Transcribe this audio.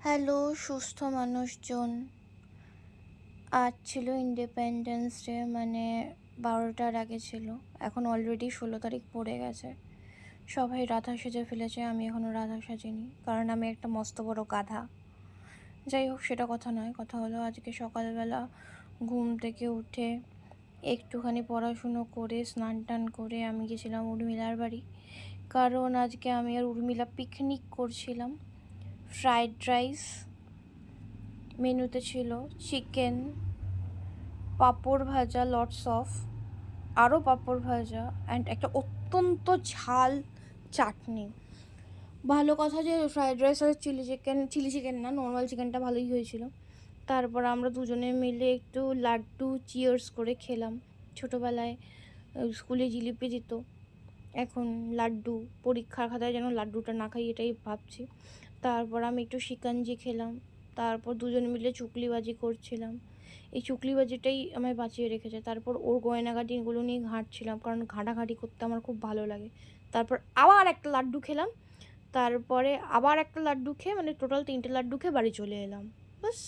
Hello সুস্থ মানুষজন। আজ ছিল ইন্ডিপেন্ডেন্স ডে, মানে 12টার আগে ছিল। এখন অলরেডি 16 তারিখ পড়ে গেছে। সবাই রাধা সেজে ফেলেছে, আমি এখনও রাধা সাজিনি, কারণ আমি একটা মস্ত বড় গাধা। যাই হোক, সেটা কথা নয়। কথা হলো, আজকে সকালবেলা ঘুম থেকে উঠে একটুখানি পড়াশুনো করে স্নান টান করে আমি গেছিলাম উর্মিলার বাড়ি, কারণ আজকে আমি আর উর্মিলা পিকনিক করছিলাম। ফ্রাইড রাইস মেনুতে ছিল, চিকেন, পাঁপড় ভাজা, লটস অফ, আরও পাঁপড় ভাজা অ্যান্ড একটা অত্যন্ত ঝাল চাটনি। ভালো কথা যে ফ্রাইড রাইস আর চিলি চিকেন না, নর্মাল চিকেনটা ভালোই হয়েছিল। তারপর আমরা দুজনে মিলে একটু লাড্ডু চিয়ার্স করে খেলাম। ছোটোবেলায় স্কুলে জিলিপি দিত, এখন লাড্ডু। পরীক্ষার খাতায় যেন লাড্ডুটা না খাই, এটাই ভাবছি। তারপর আমি একটু শিকাঞ্জি খেলাম। তারপর দুজন মিলে চুকলিবাজি করছিলাম। এই চুকলিবাজিটাই আমায় বাঁচিয়ে রেখেছে। তারপর ওর গয়নাগাটিগুলো নিয়ে ঘাঁটছিলাম, কারণ ঘাঁটাঘাঁটি করতে আমার খুব ভালো লাগে। তারপর আবার একটা লাড্ডু খেলাম। তারপরে আবার একটা লাড্ডু খেয়ে, মানে টোটাল 3টে লাড্ডু খেয়ে বাড়ি চলে এলাম। বাস।